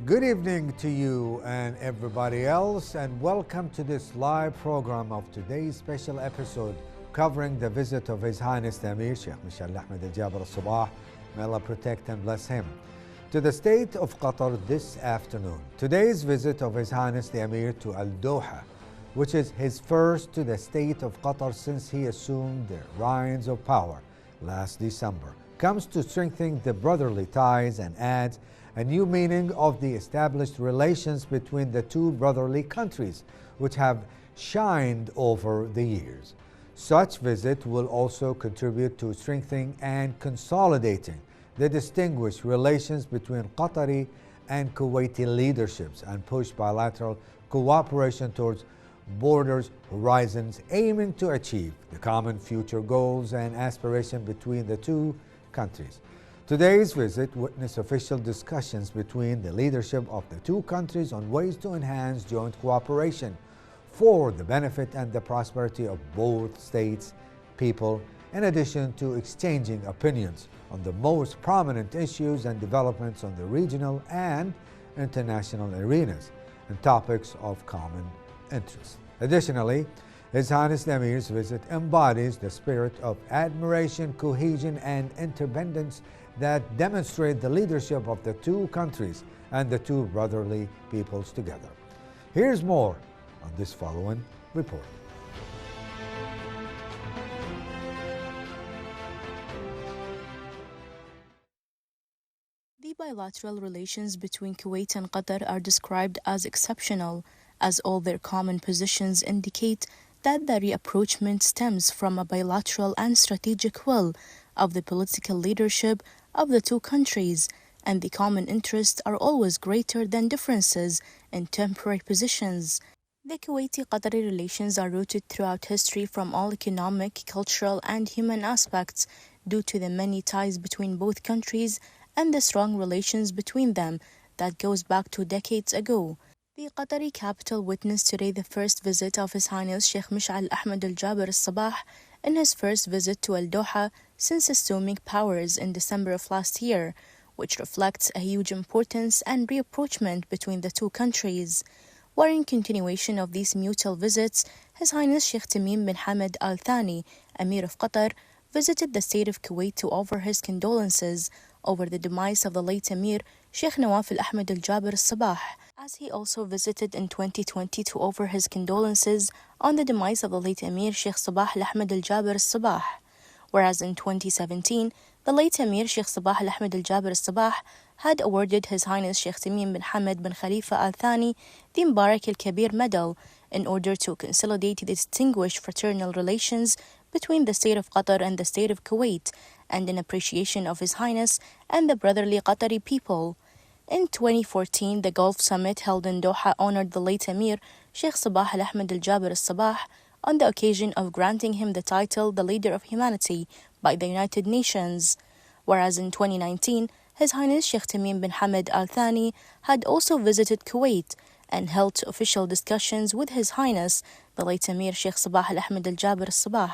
Good evening to you and everybody else, and welcome to this live program of today's special episode covering the visit of His Highness the Emir Sheikh Mishal Ahmed Al-Jaber Al-Sabah, may Allah protect and bless him, to the state of Qatar this afternoon. Today's visit of His Highness the Emir to Al-Doha, which is his first to the state of Qatar since he assumed the reins of power last December, comes to strengthen the brotherly ties and adds a new meaning of the established relations between the two brotherly countries, which have shined over the years. Such visit will also contribute to strengthening and consolidating the distinguished relations between Qatari and Kuwaiti leaderships and push bilateral cooperation towards borders horizons, aiming to achieve the common future goals and aspirations between the two countries. Today's visit witnessed official discussions between the leadership of the two countries on ways to enhance joint cooperation for the benefit and the prosperity of both states, people, in addition to exchanging opinions on the most prominent issues and developments on the regional and international arenas and topics of common interest. Additionally, His Highness the Emir's visit embodies the spirit of admiration, cohesion, and interdependence that demonstrate the leadership of the two countries and the two brotherly peoples together. Here's more on this following report. The bilateral relations between Kuwait and Qatar are described as exceptional, as all their common positions indicate that the rapprochement stems from a bilateral and strategic will of the political leadership of the two countries, and the common interests are always greater than differences in temporary positions. The Kuwaiti-Qatari relations are rooted throughout history from all economic, cultural, and human aspects due to the many ties between both countries and the strong relations between them that goes back to decades ago. The Qatari capital witnessed today the first visit of His Highness Sheikh Mishal Ahmed Al-Jaber Al-Sabah in his first visit to Al-Doha since assuming powers in December of last year, which reflects a huge importance and rapprochement between the two countries. While in continuation of these mutual visits, His Highness Sheikh Tamim bin Hamad Al Thani, Emir of Qatar, visited the state of Kuwait to offer his condolences over the demise of the late Emir Sheikh Nawaf Ahmed Al-Jaber Al-Sabah, as he also visited in 2020 to offer his condolences on the demise of the late Emir Sheikh Sabah Ahmed Al-Jaber Al-Sabah. Whereas in 2017, the late Emir Sheikh Sabah Ahmed Al-Jaber Al-Sabah had awarded His Highness Sheikh Tamim bin Hamad bin Khalifa Al Thani the Mubarak Al-Kabir Medal in order to consolidate the distinguished fraternal relations between the state of Qatar and the state of Kuwait, and in appreciation of His Highness and the brotherly Qatari people. In 2014, the Gulf Summit held in Doha honored the late Emir Sheikh Sabah Ahmed Al-Jaber Al-Sabah on the occasion of granting him the title the Leader of Humanity by the United Nations. Whereas in 2019, His Highness Sheikh Tamim bin Hamad Al Thani had also visited Kuwait and held official discussions with His Highness the late Emir Sheikh Sabah Ahmed Al-Jaber Al-Sabah.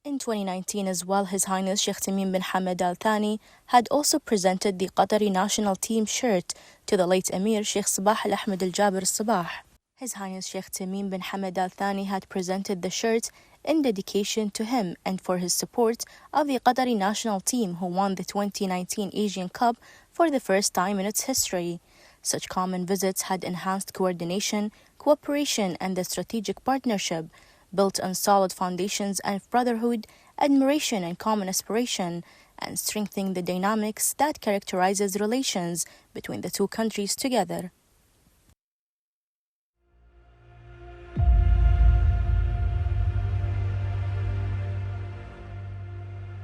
In 2019 as well, His Highness Sheikh Tamim bin Hamad Al Thani had also presented the Qatari national team shirt to the late Emir Sheikh Sabah Ahmed Al-Jaber Al-Sabah. His Highness Sheikh Tamim bin Hamad Al Thani had presented the shirt in dedication to him and for his support of the Qatari national team who won the 2019 Asian Cup for the first time in its history. Such common visits had enhanced coordination, cooperation, and the strategic partnership built on solid foundations of brotherhood, admiration, and common aspiration, and strengthening the dynamics that characterizes relations between the two countries together.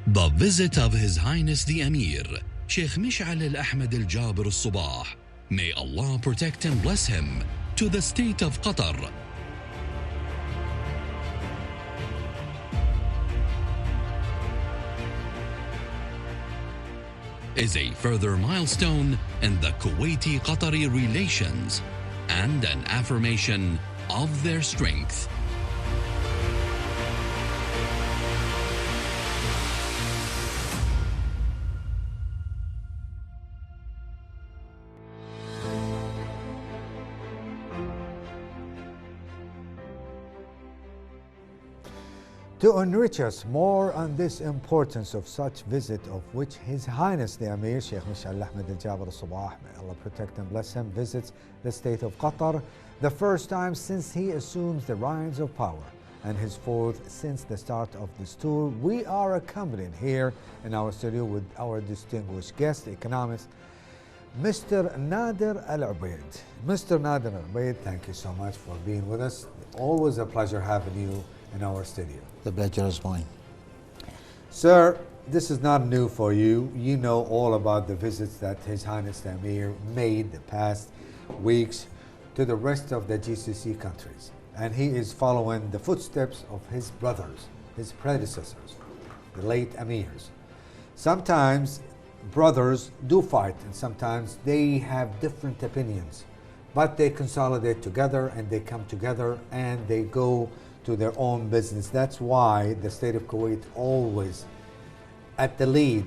The visit of His Highness the Emir, Sheikh Mishal Ahmed Al-Jaber Al-Sabah, may Allah protect and bless him, to the state of Qatar, is a further milestone in the Kuwaiti-Qatari relations and an affirmation of their strength. To enrich us more on this importance of such visit, of which His Highness the Emir, Sheikh Mish'al Ahmed al-Jaber al-Sabah, may Allah protect and bless him, visits the state of Qatar, the first time since he assumes the reins of power, and his fourth since the start of this tour. We are accompanied here in our studio with our distinguished guest, economist, Mr. Nader Al-Ubaid. Mr. Nader Al-Ubaid, thank you so much for being with us. Always a pleasure having you in our studio. The pleasure is mine. Sir, this is not new for you. You know all about the visits that His Highness the Emir made the past weeks to the rest of the GCC countries. And he is following the footsteps of his brothers, his predecessors, the late Emirs. Sometimes brothers do fight, and sometimes they have different opinions, but they consolidate together and they come together and they go to their own business. That's why the state of Kuwait always at the lead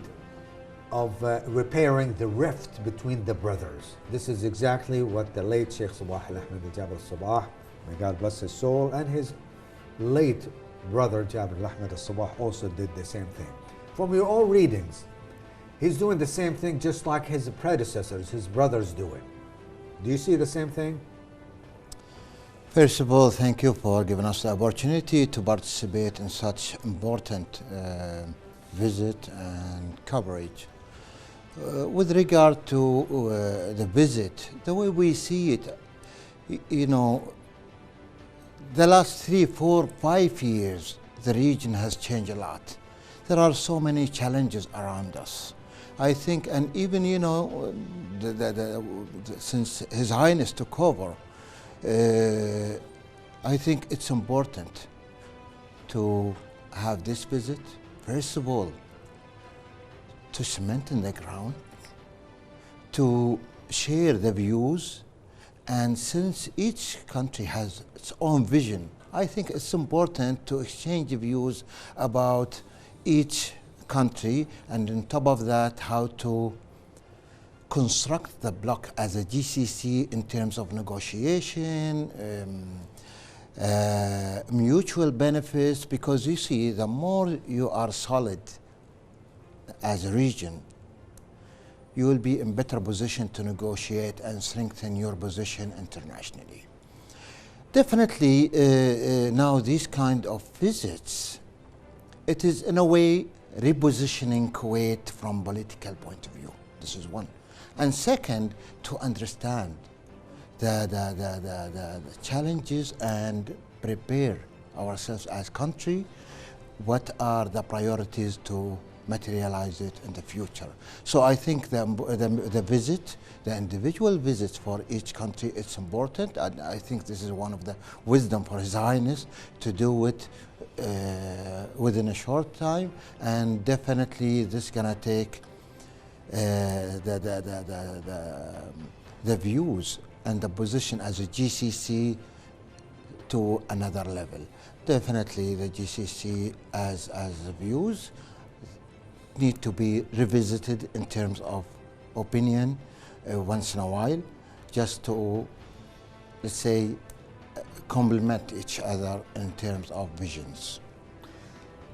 of repairing the rift between the brothers. This is exactly what the late Sheikh Sabah al-Ahmed al-Jaber al-Sabah, may God bless his soul, and his late brother Jaber al-Ahmed al-Sabah also did the same thing. From your own readings, he's doing the same thing just like his predecessors, his brothers do it. Do you see the same thing? First of all, thank you for giving us the opportunity to participate in such important visit and coverage. With regard to the visit, the way we see it, you know, the last 3, 4, 5 years, the region has changed a lot. There are so many challenges around us. I think, and even, you know, since His Highness took over, I think it's important to have this visit, first of all, to cement in the ground, to share the views, and since each country has its own vision, I think it's important to exchange views about each country, and on top of that, how to construct the bloc as a GCC in terms of negotiation, mutual benefits, because you see, the more you are solid as a region, you will be in better position to negotiate and strengthen your position internationally. Definitely, now these kind of visits, it is in a way repositioning Kuwait from political point of view. This is one. And second, to understand the challenges and prepare ourselves as country, what are the priorities to materialize it in the future. So I think the visit, the individual visits for each country, it's important, and I think this is one of the wisdom for His Highness to do it within a short time, and definitely this is gonna take the views and the position as a GCC to another level. Definitely the GCC as the views need to be revisited in terms of opinion once in a while, just to, let's say, complement each other in terms of visions.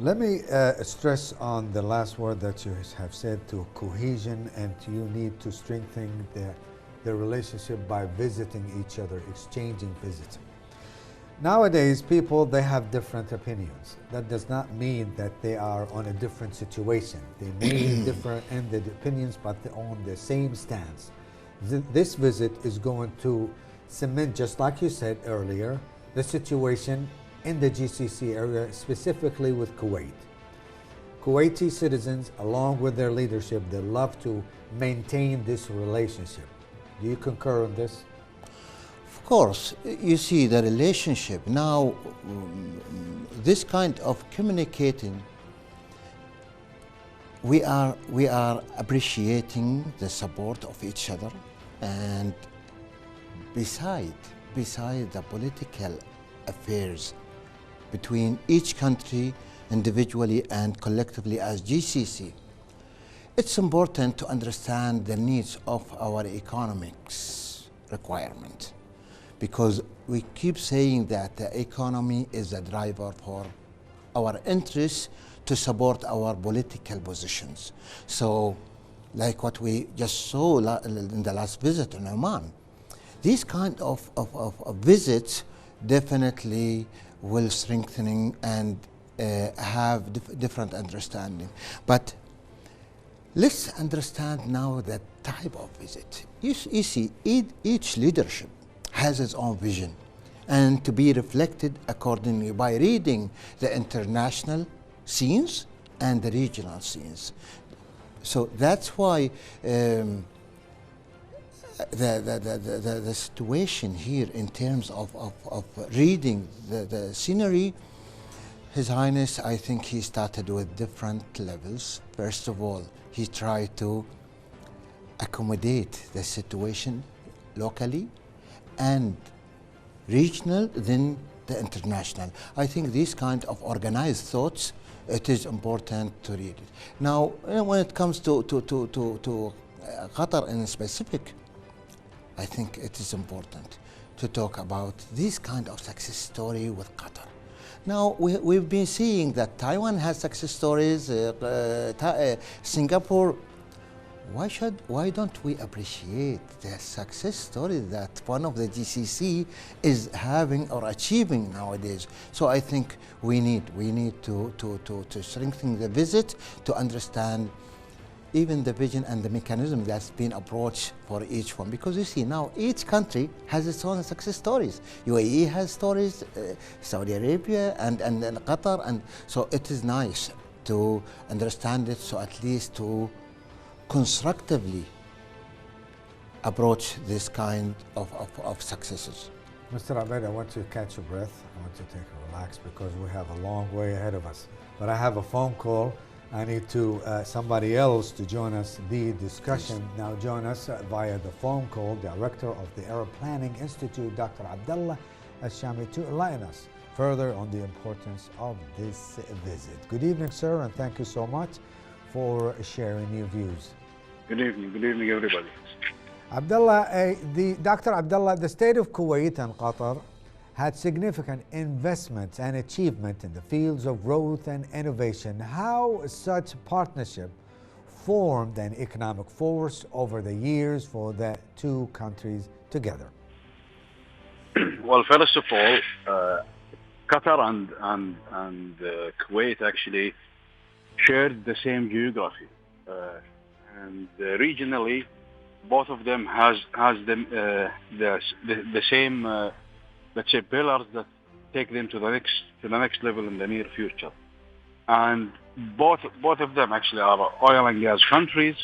Let me stress on the last word that you have said, to cohesion, and you need to strengthen the relationship by visiting each other, exchanging visits. Nowadays, people, they have different opinions. That does not mean that they are on a different situation. They may differ in the opinions, but they're on the same stance. This visit is going to cement, just like you said earlier, the situation in the GCC area, specifically with Kuwait. Kuwaiti citizens, along with their leadership, they love to maintain this relationship. Do you concur on this? Of course, you see the relationship now, this kind of communicating, we are appreciating the support of each other, and beside the political affairs between each country individually and collectively as GCC, it's important to understand the needs of our economics requirement, because we keep saying that the economy is a driver for our interests to support our political positions. So, like what we just saw in the last visit in Oman, these kind of visits definitely will strengthening and have different understanding. But let's understand now the type of visit. You see, each leadership has its own vision, and to be reflected accordingly by reading the international scenes and the regional scenes. So that's why the situation here in terms of reading the scenery, His Highness, I think he started with different levels. First of all, he tried to accommodate the situation locally and regional, then the international. I think these kind of organized thoughts, it is important to read it. Now, when it comes to Qatar in specific, I think it is important to talk about this kind of success story with Qatar. Now, we've been seeing that Taiwan has success stories, Singapore. Why don't we appreciate the success story that one of the GCC is having or achieving nowadays? So I think we need to strengthen the visit to understand even the vision and the mechanism that's been approached for each one. Because you see now each country has its own success stories. UAE has stories, Saudi Arabia and Qatar, and so it is nice to understand it, so at least to constructively approach this kind of successes. Mr. Abed, I want you to catch your breath. I want you to take a relax because we have a long way ahead of us. But I have a phone call. I need to somebody else to join us the discussion. Now join us via the phone call, Director of the Arab Planning Institute, Dr. Abdullah Al-Shami, to enlighten us further on the importance of this visit. Good evening, sir, and thank you so much for sharing your views. Good evening everybody. Abdullah, Dr. Abdullah, the state of Kuwait and Qatar had significant investments and achievement in the fields of growth and innovation. How such partnership formed an economic force over the years for the two countries together? Well, first of all, Qatar and Kuwait actually shared the same geography, and regionally, both of them has the same. Let's say pillars that take them to the next level in the near future, and both of them actually are oil and gas countries,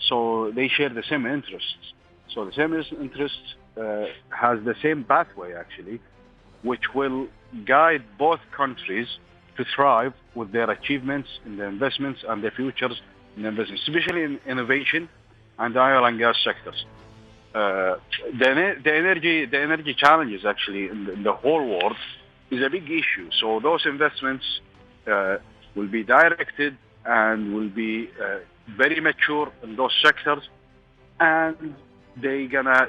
so they share the same interests. So the same interests has the same pathway actually, which will guide both countries to thrive with their achievements in the investments and their futures in the business, especially in innovation and the oil and gas sectors. The energy challenges actually in the whole world is a big issue. So those investments will be directed and will be very mature in those sectors, and they gonna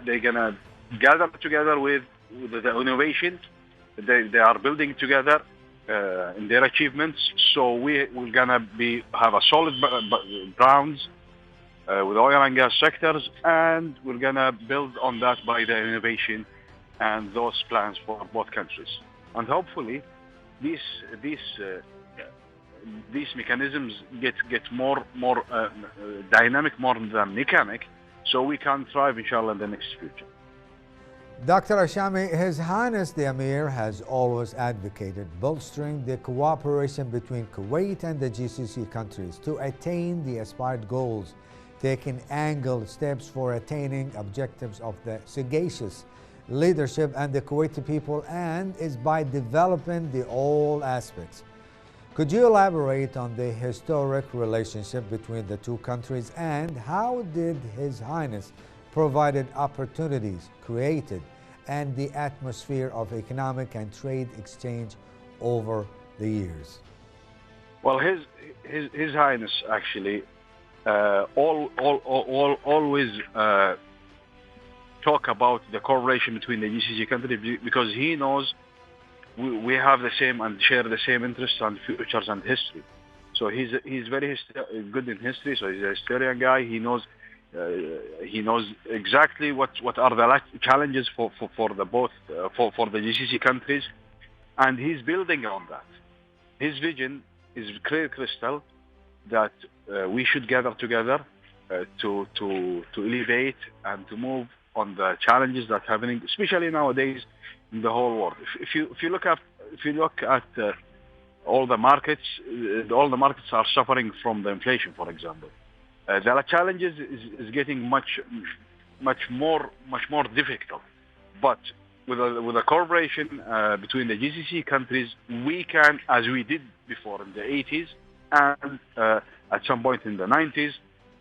gather together with the innovation they are building together in their achievements. So we're gonna have a solid grounds with oil and gas sectors, and we're gonna build on that by the innovation and those plans for both countries. And hopefully, these mechanisms get more dynamic, more than mechanic, so we can thrive, inshallah, in the next future. Dr. Al-Shami, His Highness the Emir has always advocated bolstering the cooperation between Kuwait and the GCC countries to attain the aspired goals, taking angled steps for attaining objectives of the sagacious leadership and the Kuwaiti people, and is by developing the all aspects. Could you elaborate on the historic relationship between the two countries, and how did His Highness provided opportunities created and the atmosphere of economic and trade exchange over the years? Well, His Highness actually always talk about the cooperation between the GCC countries, because he knows we have the same and share the same interests and futures and history. So he's very good in history. So he's a historian guy. He knows exactly what are the challenges for the both for the GCC countries, and he's building on that. His vision is clear crystal that we should gather together to elevate and to move on the challenges that are happening, especially nowadays in the whole world. If you look at all the markets are suffering from the inflation, for example. The challenges is getting much more difficult. But with a cooperation between the GCC countries, we can, as we did before in the 80s and at some point in the 90s,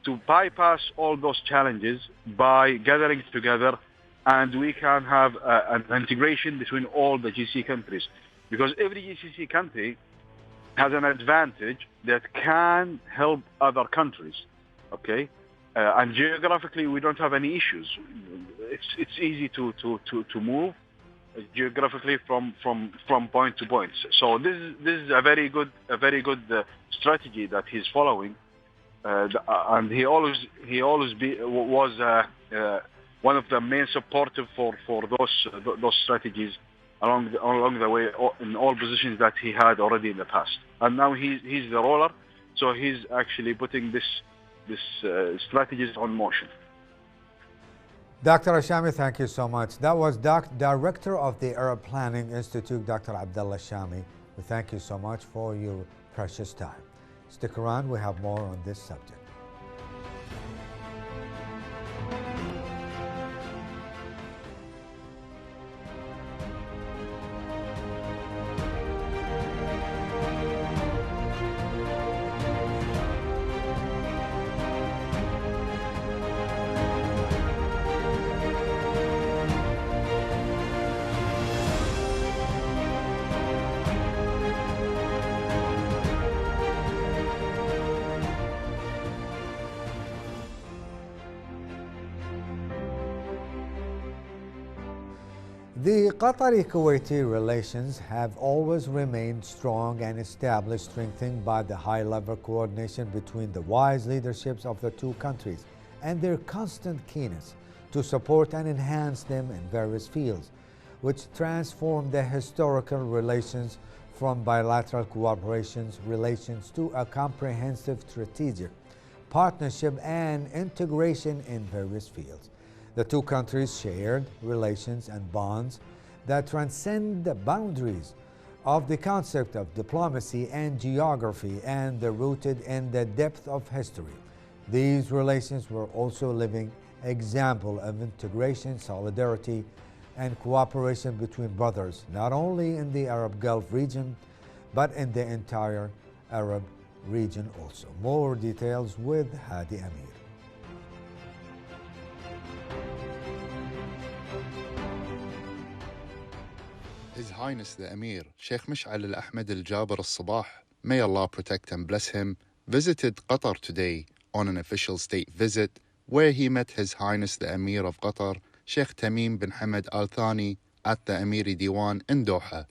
to bypass all those challenges by gathering together, and we can have an integration between all the GCC countries, because every GCC country has an advantage that can help other countries. Okay, and geographically we don't have any issues. It's easy to move geographically from point to point. So this is a very good strategy that he's following, and he always was one of the main supportive for those strategies along the way in all positions that he had already in the past. And now he's the roller, so he's actually putting this strategies on motion. Dr. Shami, thank you so much. That was Director of the Arab Planning Institute, Dr. Abdullah Shami. We thank you so much for your precious time. Stick around, we have more on this subject. The Qatari-Kuwaiti relations have always remained strong and established, strengthened by the high-level coordination between the wise leaderships of the two countries and their constant keenness to support and enhance them in various fields, which transformed the historical relations from bilateral relations to a comprehensive strategic partnership and integration in various fields. The two countries shared relations and bonds that transcend the boundaries of the concept of diplomacy and geography, and they're rooted in the depth of history. These relations were also a living example of integration, solidarity, and cooperation between brothers, not only in the Arab Gulf region, but in the entire Arab region also. More details with Hadi Amir. His Highness the Emir, Sheikh Mish'al al-Ahmed al-Jaber al-Sabah, may Allah protect and bless him, visited Qatar today on an official state visit where he met His Highness the Emir of Qatar, Sheikh Tamim bin Hamad Al Thani, at the Emiri Diwan in Doha.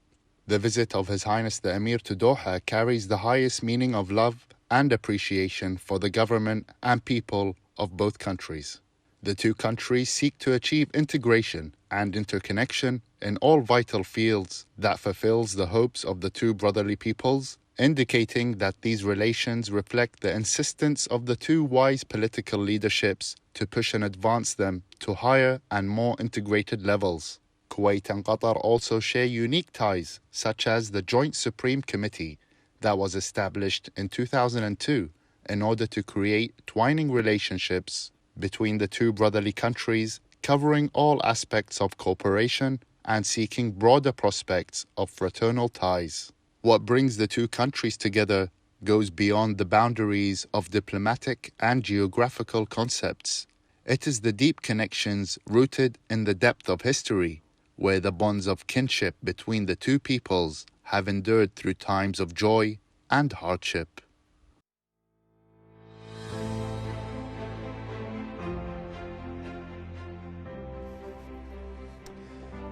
The visit of His Highness the Emir to Doha carries the highest meaning of love and appreciation for the government and people of both countries. The two countries seek to achieve integration and interconnection in all vital fields that fulfills the hopes of the two brotherly peoples, indicating that these relations reflect the insistence of the two wise political leaderships to push and advance them to higher and more integrated levels. Kuwait and Qatar also share unique ties, such as the Joint Supreme Committee that was established in 2002 in order to create twining relationships between the two brotherly countries, covering all aspects of cooperation and seeking broader prospects of fraternal ties. What brings the two countries together goes beyond the boundaries of diplomatic and geographical concepts. It is the deep connections rooted in the depth of history, where the bonds of kinship between the two peoples have endured through times of joy and hardship.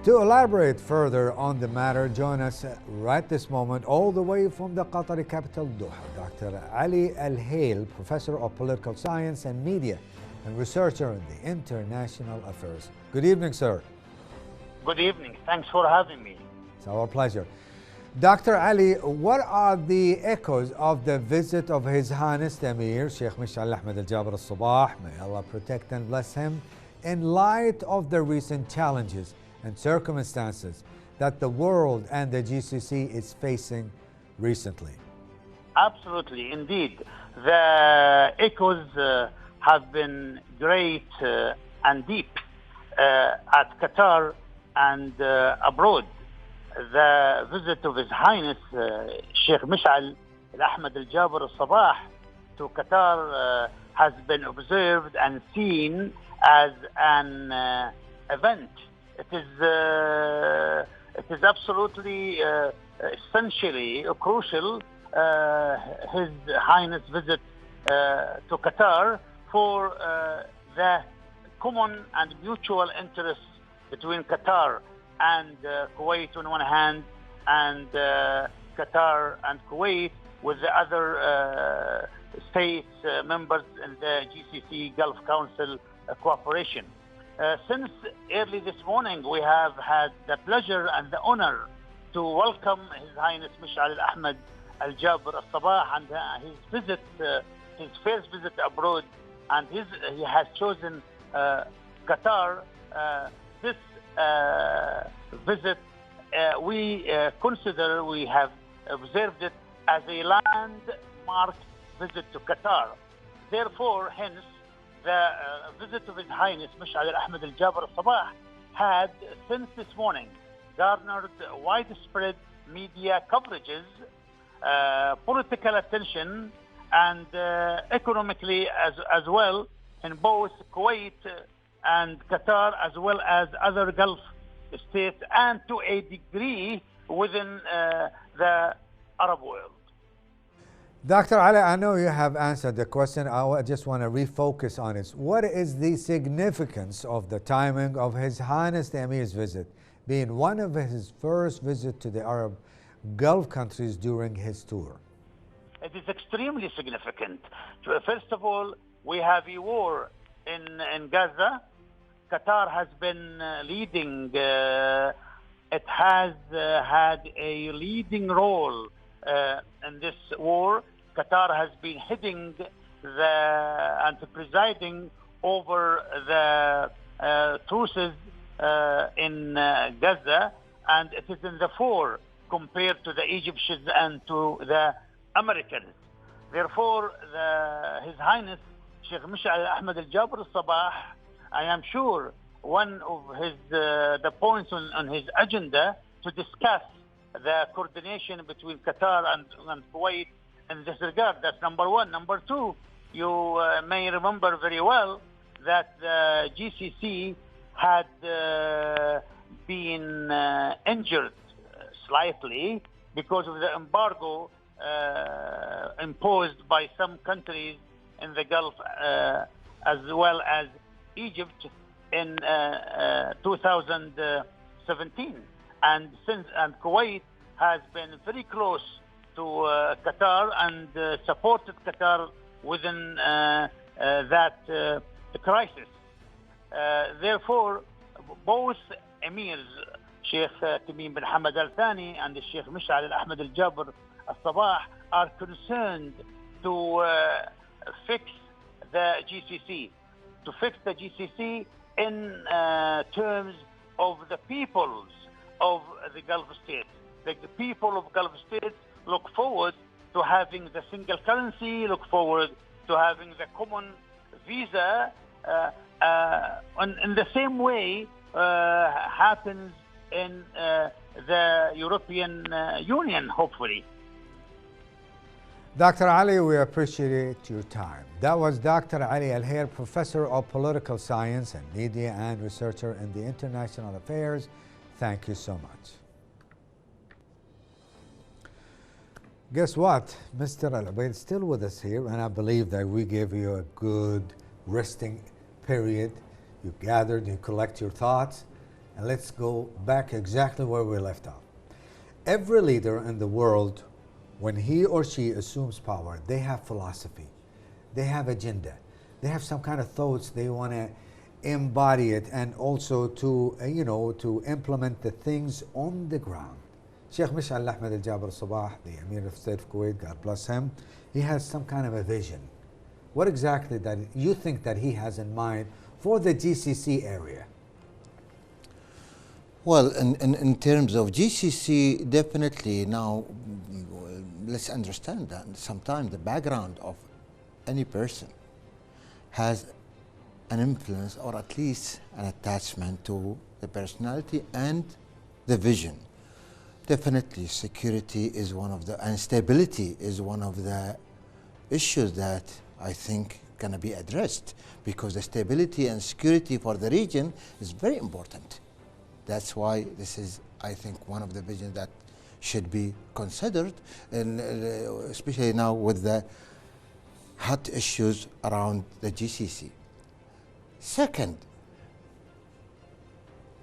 To elaborate further on the matter, join us right this moment, all the way from the Qatari capital, Doha, Dr. Ali Al Hail, Professor of Political Science and Media and researcher in the International Affairs. Good evening, sir. Good evening. Thanks for having me. It's our pleasure. Dr. Ali, what are the echoes of the visit of His Highness the Emir, Sheikh Mish'al Ahmed Al-Jaber Al-Sabah, may Allah protect and bless him, in light of the recent challenges and circumstances that the world and the GCC is facing recently? Absolutely, indeed. The echoes have been great and deep at Qatar and abroad. The visit of His Highness Sheikh Mish'al Ahmed Al-Jaber Al-Sabah to Qatar has been observed and seen as an event. It is absolutely, essentially crucial, His Highness visit to Qatar for the common and mutual interests between Qatar and Kuwait on one hand, and Qatar and Kuwait with the other states members in the GCC Gulf Council cooperation. Since early this morning, we have had the pleasure and the honor to welcome His Highness Mish'al Ahmed Al-Jaber Al-Sabah and his visit, his first visit abroad, and he has chosen Qatar. This visit, we consider, we have observed it as a landmark visit to Qatar. Therefore, hence, the visit of His Highness Mish'al Ahmed Al-Jaber Al-Sabah had, since this morning, garnered widespread media coverages, political attention, and economically as well in both Kuwait and Qatar, as well as other Gulf states, and to a degree within the Arab world. Dr. Ali, I know you have answered the question. I just want to refocus on it. What is the significance of the timing of His Highness the Emir's visit, being one of his first visits to the Arab Gulf countries during his tour? It is extremely significant. First of all, we have a war in Gaza. Qatar has been leading. It has had a leading role in this war. Qatar has been heading and presiding over the truces in Gaza, and it is in the fore compared to the Egyptians and to the Americans. Therefore, His Highness Sheikh Mish'al Ahmed Al-Jaber Al-Sabah, I am sure, one of the points on his agenda to discuss the coordination between Qatar and Kuwait in this regard. That's number one. Number two, you may remember very well that the GCC had been injured slightly because of the embargo imposed by some countries in the Gulf, as well as Egypt in 2017, and Kuwait has been very close to Qatar and supported Qatar within that crisis. Therefore, both emirs, Sheikh Tamim bin Hamad Al Thani and Sheikh Mish'al Ahmed Al-Jaber Al-Sabah, are concerned to fix the GCC, in terms of the peoples of the Gulf states. The people of Gulf states look forward to having the single currency, look forward to having the common visa, in the same way happens in the European Union, hopefully. Dr. Ali, we appreciate your time. That was Dr. Ali Al Hail, Professor of Political Science and Media and researcher in the International Affairs. Thank you so much. Guess what? Mr. Al Ubaid is still with us here, and I believe that we gave you a good resting period. You gathered, you collect your thoughts, And let's go back exactly where we left off. Every leader in the world, when he or she assumes power, they have philosophy, they have agenda, they have some kind of thoughts, they want to embody it, and also to, to implement the things on the ground. Sheikh Mish'al Ahmed Al-Jaber Al-Sabah, the Emir of State of Kuwait, God bless him, he has some kind of a vision. What exactly that you think that he has in mind for the GCC area? Well, in terms of GCC, definitely now, let's understand that sometimes the background of any person has an influence or at least an attachment to the personality and the vision. Definitely security is one of the, and stability is one of the issues that I think going to be addressed, because the stability and security for the region is very important. That's why this is, I think, one of the visions that should be considered, and especially now with the hot issues around the GCC. Second,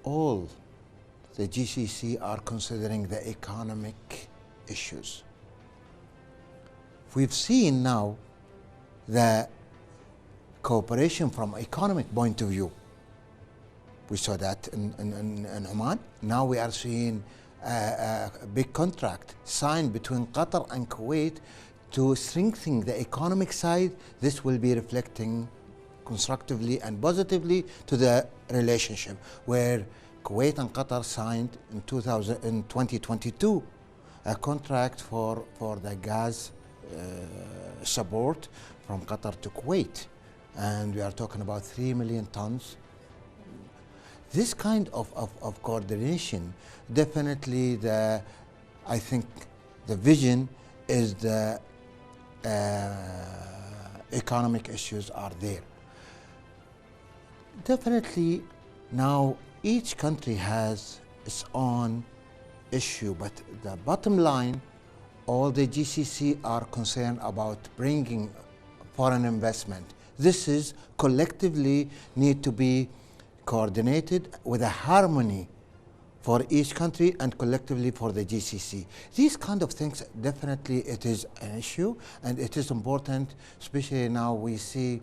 all the GCC are considering the economic issues. We've seen now the cooperation from economic point of view. We saw that in Oman. Now we are seeing a big contract signed between Qatar and Kuwait to strengthen the economic side. This will be reflecting constructively and positively to the relationship, where Kuwait and Qatar signed in 2022 a contract for the gas support from Qatar to Kuwait, and we are talking about 3 million tons. This kind of coordination, definitely I think the vision is the economic issues are there. Definitely now each country has its own issue, but the bottom line, all the GCC are concerned about bringing foreign investment. This is collectively need to be coordinated with a harmony for each country and collectively for the GCC. These kind of things, definitely it is an issue, and it is important, especially now we see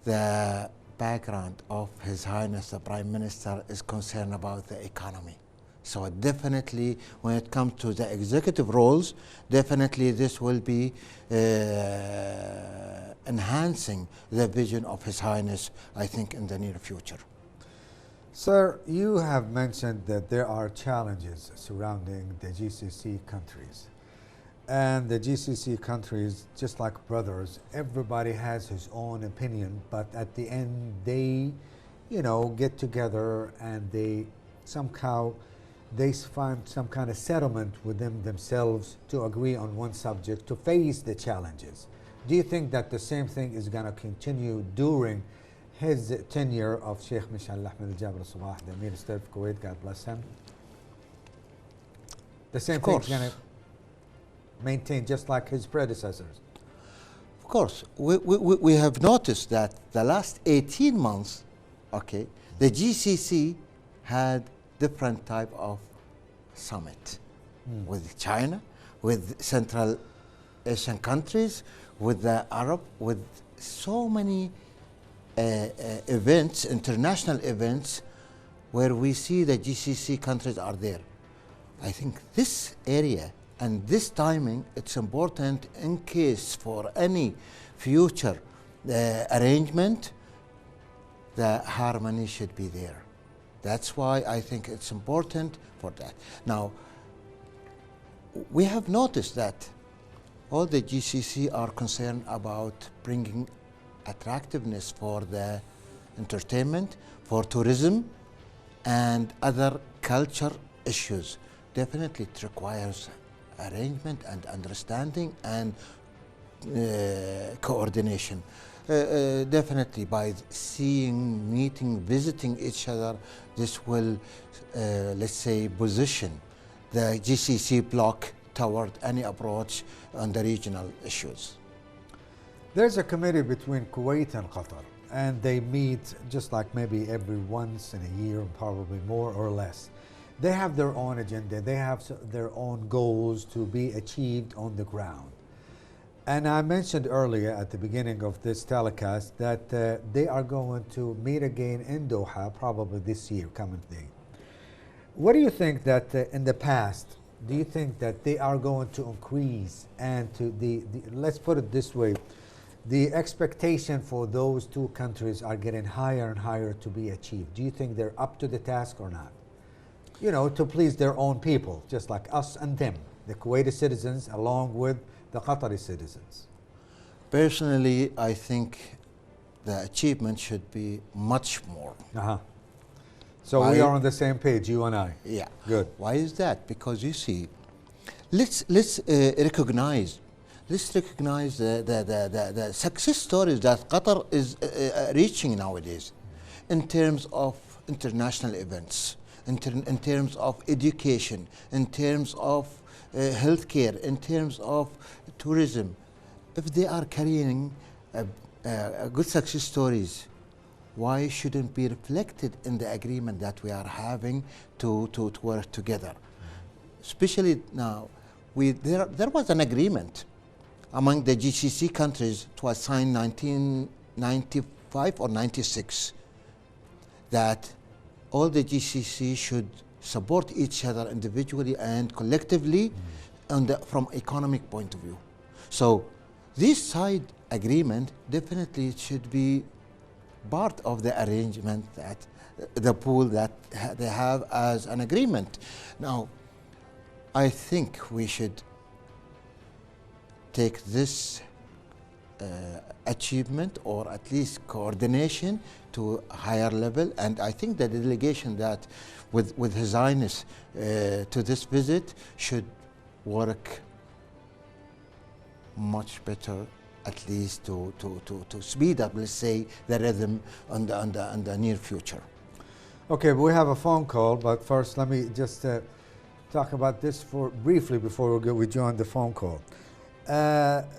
the background of His Highness the Prime Minister is concerned about the economy. So definitely when it comes to the executive roles, definitely this will be enhancing the vision of His Highness, I think, in the near future. Sir, you have mentioned that there are challenges surrounding the GCC countries. And the GCC countries, just like brothers, everybody has his own opinion, but at the end they, get together and they somehow find some kind of settlement within themselves to agree on one subject to face the challenges. Do you think that the same thing is going to continue during his tenure of Sheikh Mish'al Ahmed Al-Jaber Al-Sabah, the Emir of State of Kuwait, God bless him? The same thing is going to maintain just like his predecessors? Of course. We have noticed that the last 18 months, okay, the GCC had different type of summit with China, with Central Asian countries, with the Arab, with so many events, international events, where we see the GCC countries are there. I think this area and this timing, it's important in case for any future arrangement, the harmony should be there. That's why I think it's important for that. Now, we have noticed that all the GCC are concerned about bringing attractiveness for the entertainment, for tourism, and other culture issues. Definitely it requires arrangement and understanding and coordination. Definitely by seeing, meeting, visiting each other, this will, let's say, position the GCC bloc toward any approach on the regional issues. There's a committee between Kuwait and Qatar, and they meet just like maybe every once in a year, probably more or less. They have their own agenda. They have their own goals to be achieved on the ground. And I mentioned earlier at the beginning of this telecast that they are going to meet again in Doha probably this year, coming day. What do you think that in the past, do you think that they are going to increase and to let's put it this way, the expectation for those two countries are getting higher and higher to be achieved? Do you think they're up to the task or not? You know, to please their own people, just like us and them, the Kuwaiti citizens along with the Qatari citizens. Personally, I think the achievement should be much more. So we are on the same page, you and I. Yeah. Good. Why is that? Because you see, let's recognize the success stories that Qatar is reaching nowadays, in terms of international events, in terms of education, in terms of healthcare, in terms of tourism. If they are carrying good success stories, why shouldn't be reflected in the agreement that we are having to work together? Especially now, there was an agreement among the GCC countries. It was signed 1995 or 96, that all the GCC should support each other individually and collectively from economic point of view. So this side agreement definitely should be part of the arrangement, that the pool that they have as an agreement. Now, I think we should take this achievement, or at least coordination, to a higher level. And I think that the delegation that with His Highness to this visit should work much better, at least to speed up, let's say, the rhythm on the near future. Okay, we have a phone call, but first let me just talk about this briefly before we join the phone call.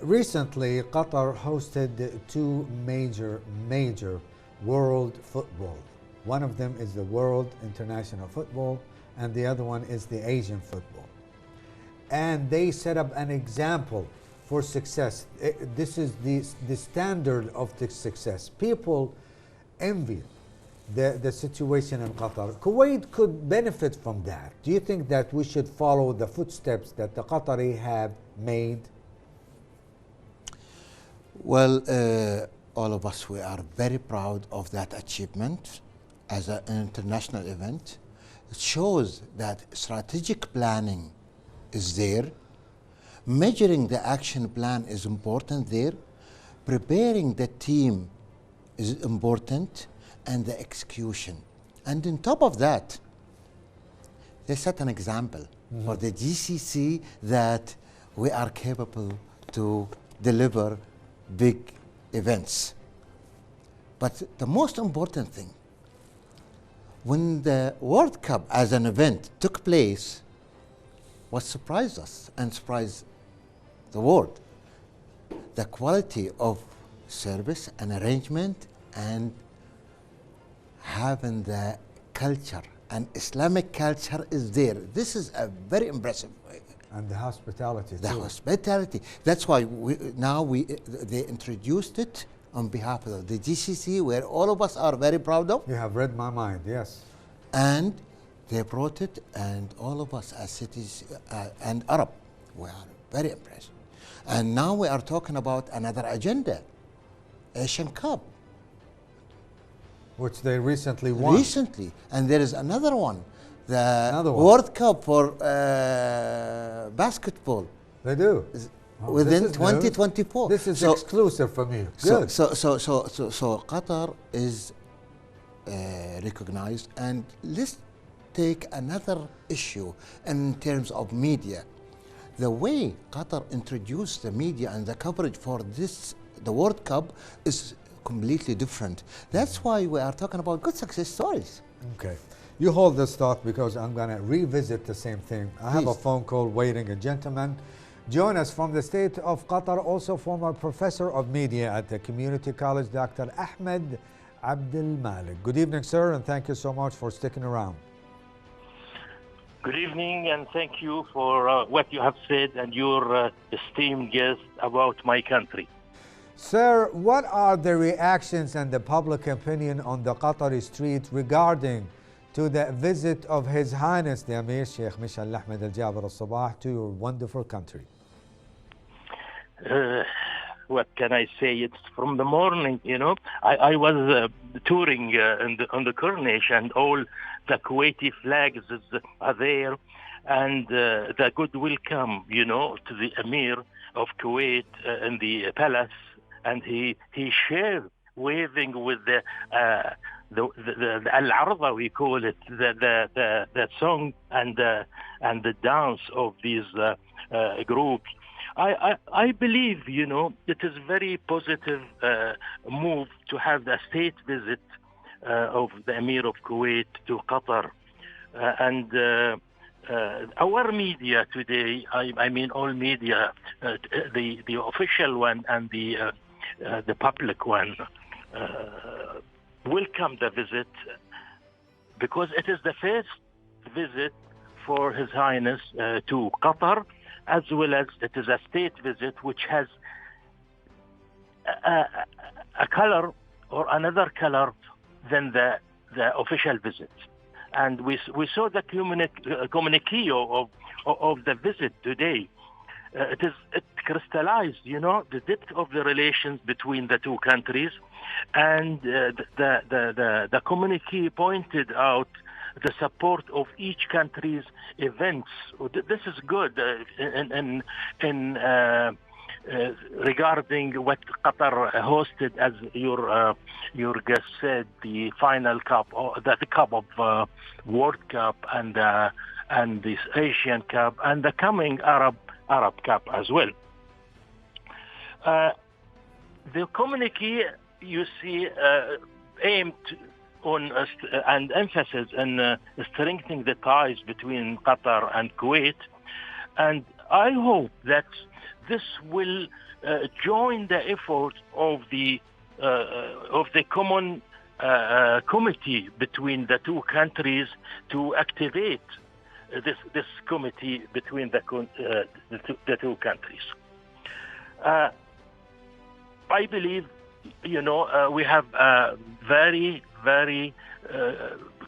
Recently, Qatar hosted two major world football. One of them is the World International Football, and the other one is the Asian football. And they set up an example for success. This is the standard of the success. People envy the situation in Qatar. Kuwait could benefit from that. Do you think that we should follow the footsteps that the Qatari have made? Well, all of us, we are very proud of that achievement as an international event. It shows that strategic planning is there. Measuring the action plan is important there. Preparing the team is important, and the execution. And on top of that, they set an example for the GCC that we are capable to deliver big events. But the most important thing, when the World Cup as an event took place, what surprised us and surprised the world, the quality of service and arrangement, and having the culture, and Islamic culture is there. This is a very impressive. And the hospitality. The hospitality. That's why they introduced it on behalf of the GCC, where all of us are very proud of. You have read my mind, yes. And they brought it, and all of us as cities and Arab, we are very impressed. And now we are talking about another agenda, Asian Cup. Which they recently won. Recently. And there is another one, the World Cup for basketball. They do. Within 2024. This is exclusive for me. Good. So Qatar is recognized. And let's take another issue in terms of media. The way Qatar introduced the media and the coverage for the World Cup is completely different. That's why we are talking about good success stories. Okay. You hold this thought, because I'm going to revisit the same thing. I have a phone call waiting. A gentleman Join us from the state of Qatar, also former professor of media at the Community College, Dr. Ahmed Abdel Malik. Good evening, sir, and thank you so much for sticking around. Good evening, and thank you for what you have said and your esteemed guest about my country. Sir, what are the reactions and the public opinion on the Qatari street regarding to the visit of His Highness the Emir Sheikh Mishal Ahmed Al Jaber Al Sabah to your wonderful country? What can I say? It's from the morning, you know. I was touring on the Corniche, and all the Kuwaiti flags are there, and the good welcome, you know, to the Emir of Kuwait in the palace, and he shared waving with the Al-Arda, we call it, the song and the dance of these groups. I believe, you know, it is very positive move to have the state visit of the Emir of Kuwait to Qatar. And our media today, I mean all media, the official one and the public one, welcome the visit, because it is the first visit for His Highness to Qatar, as well as it is a state visit which has a color or another color than the official visit. And we saw the communique of the visit today. It crystallized, you know, the depth of the relations between the two countries, and the communique pointed out the support of each country's events. This is good in regarding what Qatar hosted, as your guest said, the final cup, or the cup of World Cup, and this Asian Cup, and the coming Arab Cup as well. The communique, you see, aimed on and emphasis on strengthening the ties between Qatar and Kuwait, and I hope that this will join the effort of the common committee between the two countries to activate this committee between the two countries. I believe, you know, we have very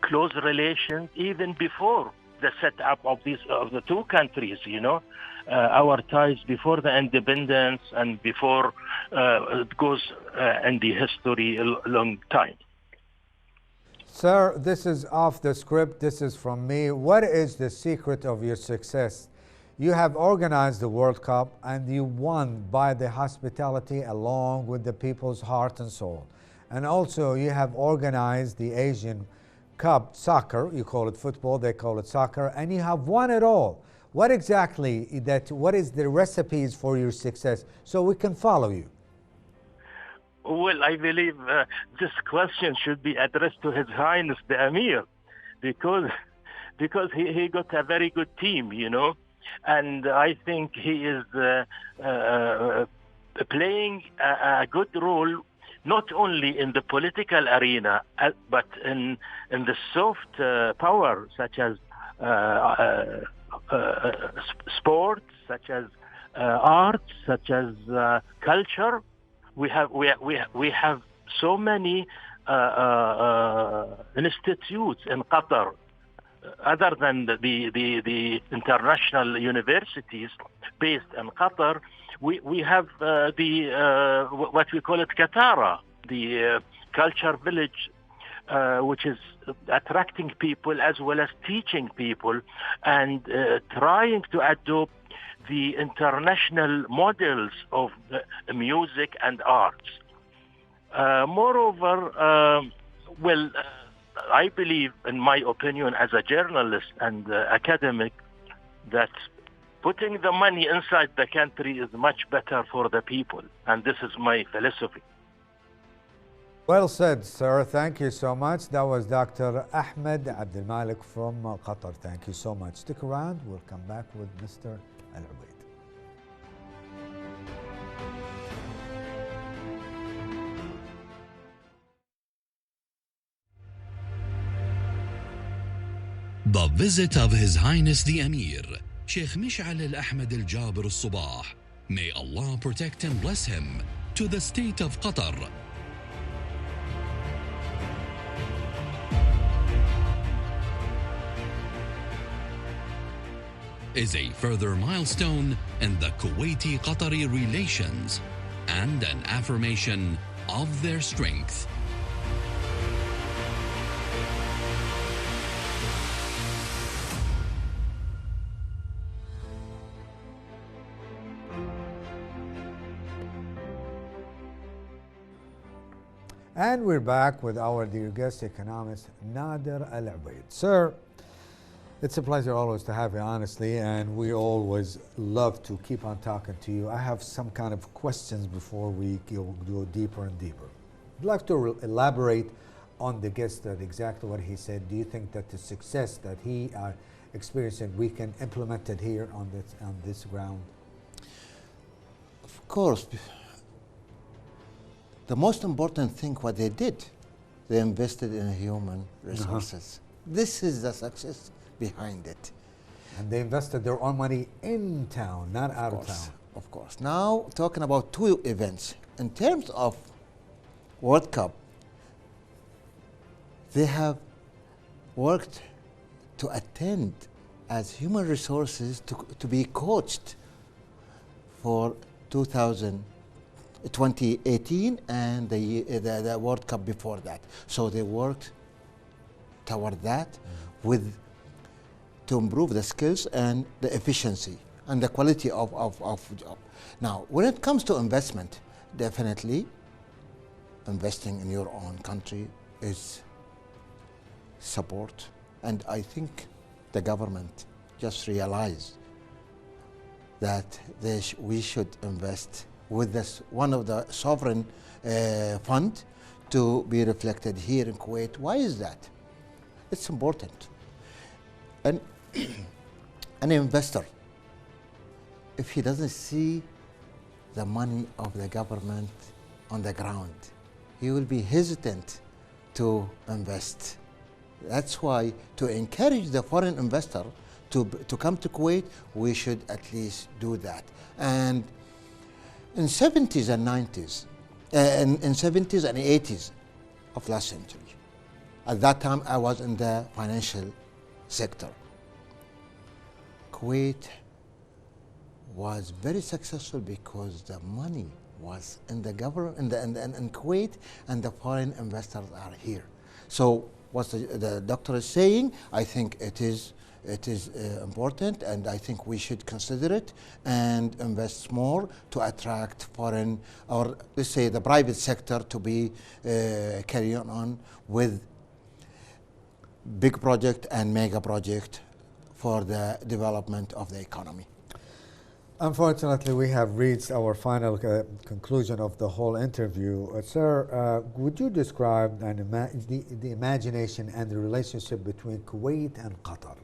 close relations even before the setup of the two countries. You know, our ties before the independence and before it goes in the history a long time. Sir, this is off the script. This is from me. What is the secret of your success? You have organized the World Cup and you won by the hospitality along with the people's heart and soul. And also you have organized the Asian Cup soccer. You call it football, they call it soccer, and you have won it all. What exactly what is the recipes for your success so we can follow you? Well, I believe this question should be addressed to His Highness the Emir, because he got a very good team, you know, and I think he is playing a good role not only in the political arena but in the soft power, such as sports, such as arts, such as culture. We have so many institutes in Qatar, other than the international universities based in Qatar. We have what we call it Qatar, the culture village, which is attracting people as well as teaching people and trying to adopt the international models of music and arts. Moreover, I believe, in my opinion, as a journalist and academic, that putting the money inside the country is much better for the people. And this is my philosophy. Well said, sir. Thank you so much. That was Dr. Ahmed Abdel Malik from Qatar. Thank you so much. Stick around. We'll come back with Mr. Al Ubaid. The visit of His Highness the Emir, Sheikh Mish'al al-Ahmed al-Jabir al-Sabah, may Allah protect and bless him, to the state of Qatar, is a further milestone in the Kuwaiti-Qatari relations and an affirmation of their strength. And we're back with our dear guest, economist Nader Al-Ubaid. Sir, it's a pleasure always to have you, honestly, and we always love to keep on talking to you. I have some kind of questions before we go deeper and deeper. I'd like to elaborate on the guest, that exactly what he said. Do you think that the success that he are experiencing, we can implement it here on this ground? Of course. The most important thing what they did, they invested in human resources. This is the success behind it. And they invested their own money in town, not out of town. Of course. Now, talking about two events. In terms of World Cup, they have worked to attend as human resources to be coached for 2018 and the World Cup before that. So they worked toward that to improve the skills and the efficiency and the quality of job. Now, when it comes to investment, definitely investing in your own country is support. And I think the government just realized that we should invest with this, one of the sovereign fund to be reflected here in Kuwait. Why is that? It's important. And an investor, if he doesn't see the money of the government on the ground, he will be hesitant to invest. That's why, to encourage the foreign investor to come to Kuwait, we should at least do that. And in 70s and 90s, in 70s and 80s of last century, at that time I was in the financial sector. Kuwait was very successful because the money was in the government, in Kuwait, and the foreign investors are here. So what the doctor is saying, I think it is important, and I think we should consider it and invest more to attract foreign, or let's say the private sector, to be carrying on with big project and mega project for the development of the economy. Unfortunately, we have reached our final conclusion of the whole interview. Sir, would you describe the imagination and the relationship between Kuwait and Qatar?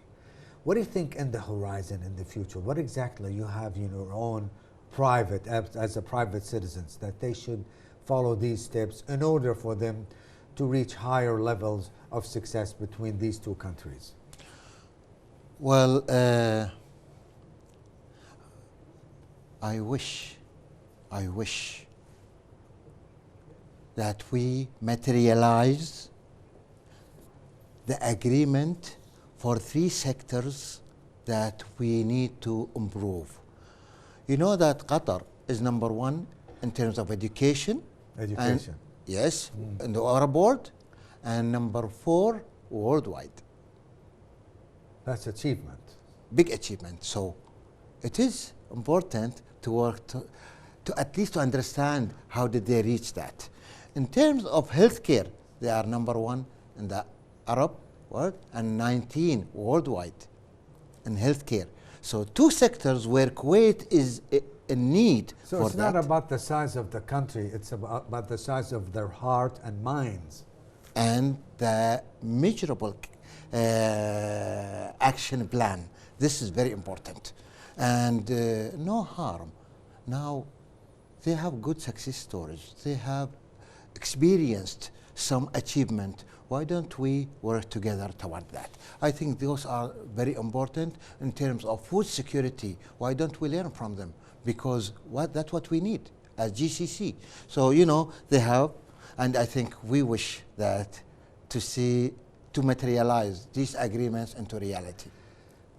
What do you think in the horizon, in the future? What exactly you have in your own private, as a private citizens, that they should follow these steps in order for them to reach higher levels of success between these two countries? Well, I wish that we materialize the agreement for 3 sectors that we need to improve. You know that Qatar is #1 in terms of education. Education. Yes, in the Arab world, and #4 worldwide. That's achievement. Big achievement. So it is important to work to at least to understand how did they reach that. In terms of healthcare, they are #1 in the Arab world and 19 worldwide in healthcare. So 2 sectors where Kuwait is in need so for it's that. not about the size of the country, it's about the size of their heart and minds. And the measurable action plan. This is very important. And no harm. Now, they have good success stories. They have experienced some achievement. Why don't we work together toward that? I think those are very important in terms of food security. Why don't we learn from them? Because that's what we need as GCC. So, you know, they have, and I think we wish that to materialize these agreements into reality.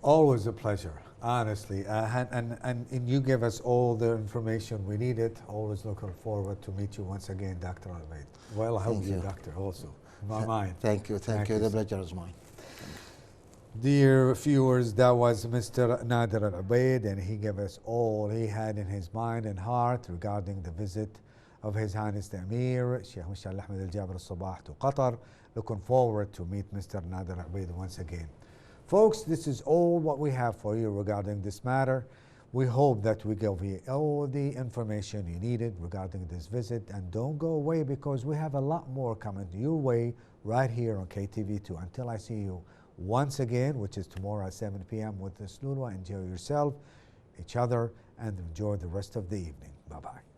Always a pleasure, honestly. And you give us all the information we needed. Always looking forward to meet you once again, Dr. Al-Baid. Well, I hope you, doctor, also. In my mind. Thank you. The pleasure is mine. Dear viewers, that was Mr. Nader Al-Ubaid, and he gave us all he had in his mind and heart regarding the visit of His Highness the Emir, Sheikh Mishal Ahmed Al-Jaber Al-Sabah to Qatar. Looking forward to meet Mr. Nader Al-Ubaid once again. Folks, this is all what we have for you regarding this matter. We hope that we give you all the information you needed regarding this visit, and don't go away because we have a lot more coming your way right here on KTV2. Until I see you once again, which is tomorrow at 7 p.m. with the Slulwa, enjoy yourself, each other, and enjoy the rest of the evening. Bye-bye.